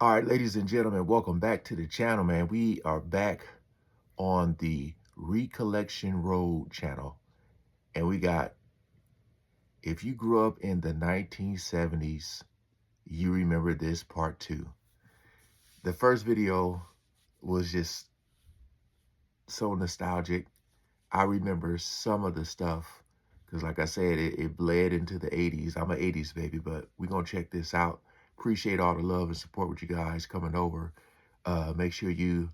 All right, ladies and gentlemen, welcome back to the channel, man. We are back on the Recollection Road channel. And we got, if you grew up in the 1970s, you remember this part two. The first video was just so nostalgic. I remember some of the stuff because like I said, it bled into the 80s. I'm an 80s baby, but we're going to check this out. Appreciate all the love and support with you guys coming over. Make sure you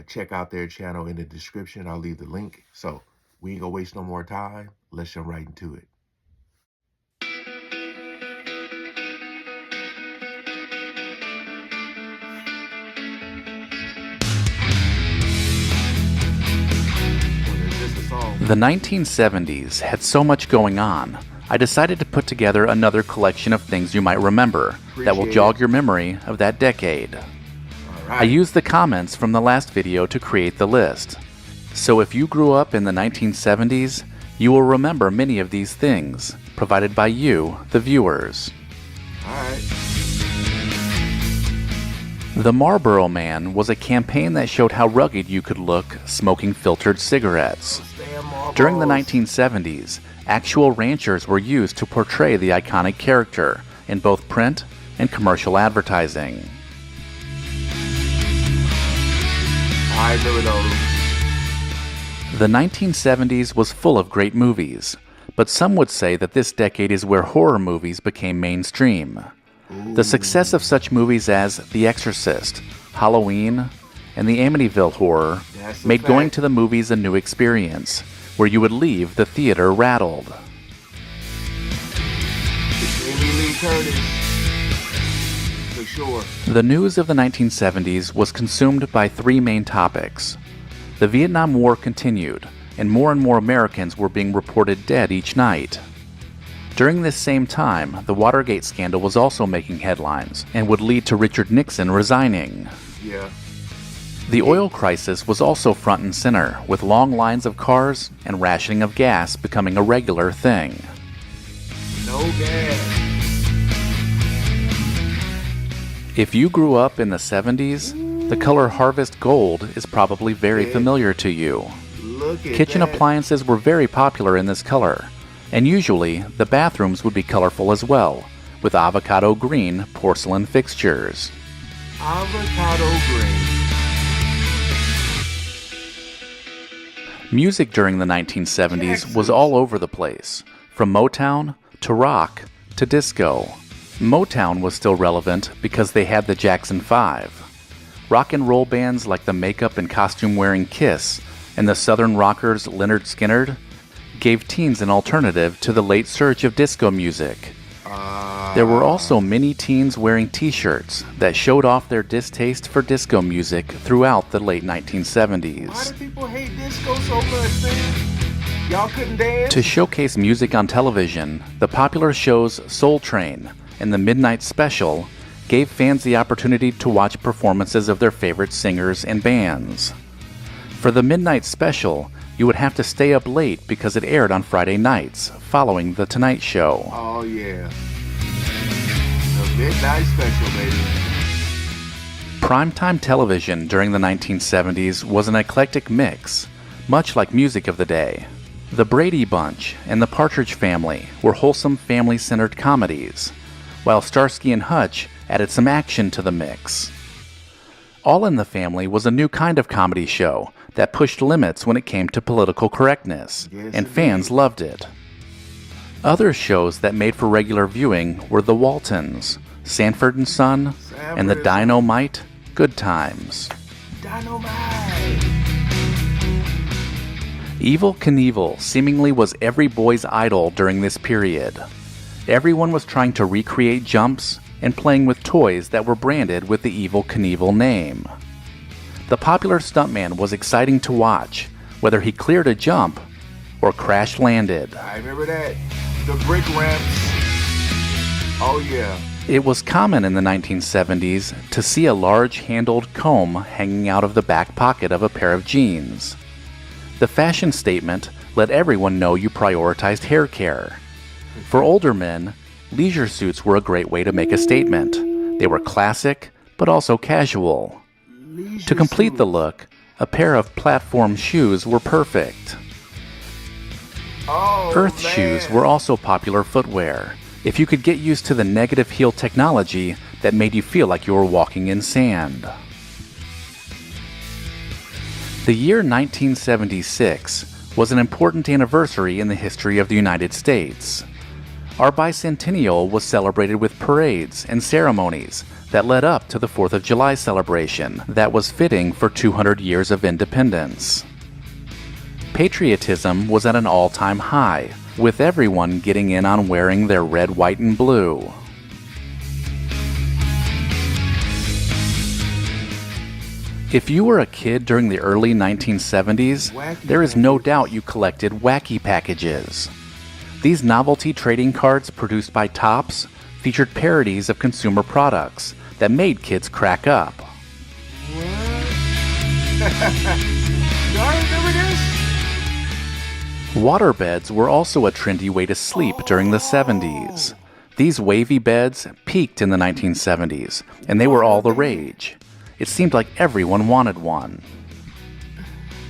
check out their channel in the description. I'll leave the link. So we ain't gonna waste no more time. Let's jump right into it. The 1970s had so much going on, I decided to put together another collection of things you might remember that will jog your memory of that decade. I used the comments from the last video to create the list. So if you grew up in the 1970s, you will remember many of these things, provided by you, the viewers. The Marlboro Man was a campaign that showed how rugged you could look smoking filtered cigarettes. During the 1970s, actual ranchers were used to portray the iconic character in both print and commercial advertising. I remember those. The 1970s was full of great movies, but some would say that this decade is where horror movies became mainstream. The success of such movies as The Exorcist, Halloween, and the Amityville Horror made going to the movies a new experience, where you would leave the theater rattled. For sure. The news of the 1970s was consumed by three main topics. The Vietnam War continued, and more Americans were being reported dead each night. During this same time, the Watergate scandal was also making headlines and would lead to Richard Nixon resigning. The oil crisis was also front and center, with long lines of cars and rationing of gas becoming a regular thing. No gas. If you grew up in the 70s, the color Harvest Gold is probably very familiar to you. Kitchen appliances were very popular in this color, and usually the bathrooms would be colorful as well, with avocado green porcelain fixtures. Avocado green. Music during the 1970s was all over the place, from Motown to rock to disco. Motown was still relevant because they had the Jackson 5. Rock and roll bands like the makeup and costume-wearing Kiss and the Southern rockers Lynyrd Skynyrd gave teens an alternative to the late surge of disco music. There were also many teens wearing t-shirts that showed off their distaste for disco music throughout the late 1970s. Why do people hate disco so much, man? Y'all couldn't dance? To showcase music on television, the popular shows Soul Train and the Midnight Special gave fans the opportunity to watch performances of their favorite singers and bands. For the Midnight Special, you would have to stay up late because it aired on Friday nights, following The Tonight Show. Oh, yeah. The Midnight Special, baby. Primetime television during the 1970s was an eclectic mix, much like music of the day. The Brady Bunch and The Partridge Family were wholesome family-centered comedies, while Starsky and Hutch added some action to the mix. All in the Family was a new kind of comedy show that pushed limits when it came to political correctness, and fans loved it. Other shows that made for regular viewing were The Waltons, Sanford and Son, and the Dynamite Good Times. Dynamite! Evel Knievel seemingly was every boy's idol during this period. Everyone was trying to recreate jumps and playing with toys that were branded with the Evel Knievel name. The popular stuntman was exciting to watch, whether he cleared a jump or crash landed. I remember that. The brick ramps. Oh, yeah. It was common in the 1970s to see a large-handled comb hanging out of the back pocket of a pair of jeans. The fashion statement let everyone know you prioritized hair care. For older men, leisure suits were a great way to make a statement. They were classic, but also casual. To Leisure complete the suits. look, a pair of platform shoes were perfect. Oh Earth shoes man. were also popular footwear, if you could get used to the negative heel technology that made you feel like you were walking in sand. The year 1976 was an important anniversary in the history of the United States. Our Bicentennial was celebrated with parades and ceremonies that led up to the 4th of July celebration that was fitting for 200 years of independence. Patriotism was at an all-time high, with everyone getting in on wearing their red, white, and blue. If you were a kid during the early 1970s, Wacky there is no packages. doubt you collected wacky packages. These novelty trading cards produced by Topps featured parodies of consumer products that made kids crack up. What? Y'all remember this? Waterbeds were also a trendy way to sleep during the 70s. These wavy beds peaked in the 1970s, and they were all the Waterbed. rage. It seemed like everyone wanted one.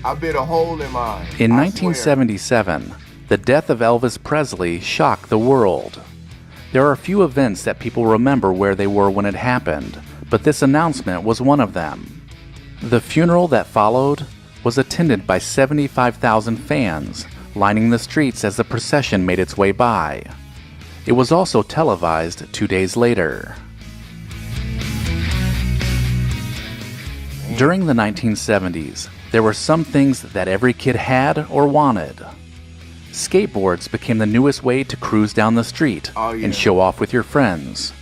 I bit a hole in mine. In I swear. 1977, the death of Elvis Presley shocked the world. There are few events that people remember where they were when it happened, but this announcement was one of them. The funeral that followed was attended by 75,000 fans lining the streets as the procession made its way by. It was also televised 2 days later. During the 1970s, there were some things that every kid had or wanted. Skateboards became the newest way to cruise down the street and show off with your friends.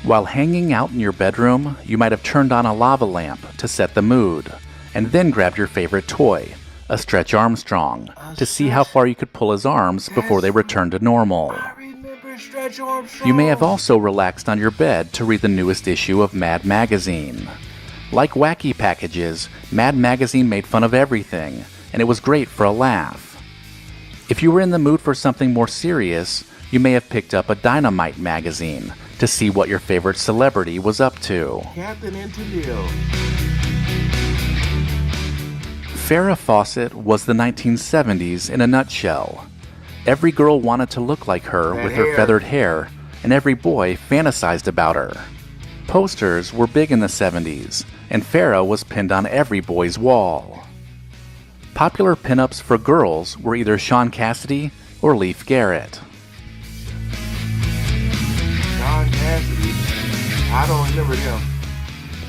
While hanging out in your bedroom, you might have turned on a lava lamp to set the mood, and then grabbed your favorite toy, a Stretch Armstrong, to see how far you could pull his arms before they returned to normal. I remember Stretch Armstrong. You may have also relaxed on your bed to read the newest issue of Mad Magazine. Like wacky packages, Mad Magazine made fun of everything, and it was great for a laugh. If you were in the mood for something more serious, you may have picked up a Dynamite magazine to see what your favorite celebrity was up to. Captain Interville. Farrah Fawcett was the 1970s in a nutshell. Every girl wanted to look like her That with her hair. feathered hair, and every boy fantasized about her. Posters were big in the 70s, and Farrah was pinned on every boy's wall. Popular pinups for girls were either Shawn Cassidy or Leif Garrett. John Cassidy. I don't remember him.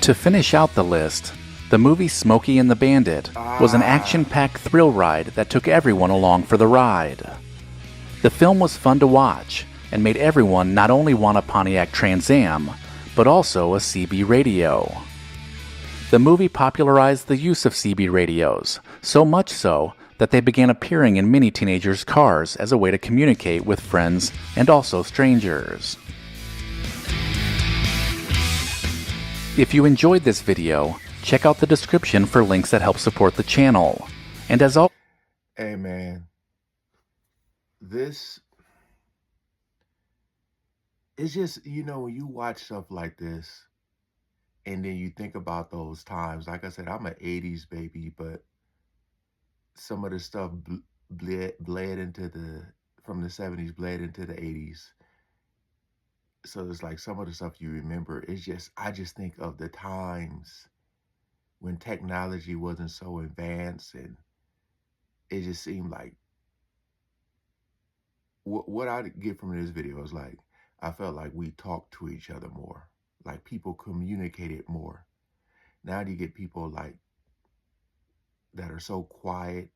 To finish out the list, the movie Smokey and the Bandit was an action-packed thrill ride that took everyone along for the ride. The film was fun to watch and made everyone not only want a Pontiac Trans Am, but also a CB radio. The movie popularized the use of CB radios, so much so that they began appearing in many teenagers' cars as a way to communicate with friends and also strangers. If you enjoyed this video, check out the description for links that help support the channel. And as always, Hey man, this it's just, when you watch stuff like this and then you think about those times, like I said, I'm an 80s baby, but some of the stuff bled into from the 70s bled into the 80s. So it's like some of the stuff you remember, I just think of the times when technology wasn't so advanced, and it just seemed like what I get from this video is like I felt like we talked to each other more, like people communicated more. Now you get people like that are so quiet,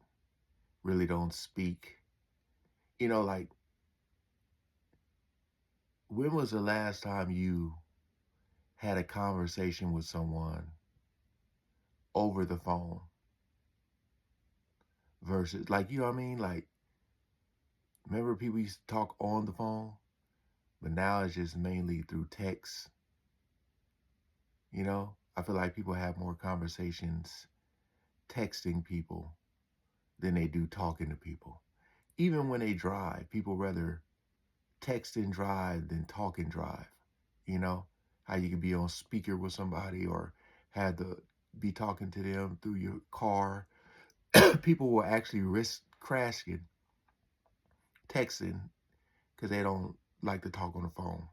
really don't speak. Like, when was the last time you had a conversation with someone over the phone versus, like, you know what I mean? Like, remember people used to talk on the phone, but now it's just mainly through text. I feel like people have more conversations texting people than they do talking to people. Even when they drive, people rather text and drive than talk and drive. You know? how you could be on speaker with somebody or had to be talking to them through your car. People will actually risk crashing, texting, because they don't like to talk on the phone.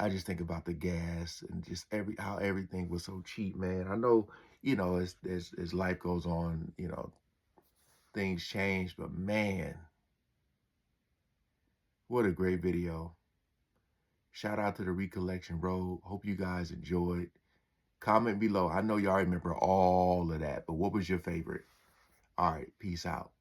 I just think about the gas and just how everything was so cheap, man. I know, as life goes on, things change, but man, what a great video. Shout out to the Recollection Road. Hope you guys enjoyed. Comment below. I know y'all remember all of that, but what was your favorite? All right, peace out.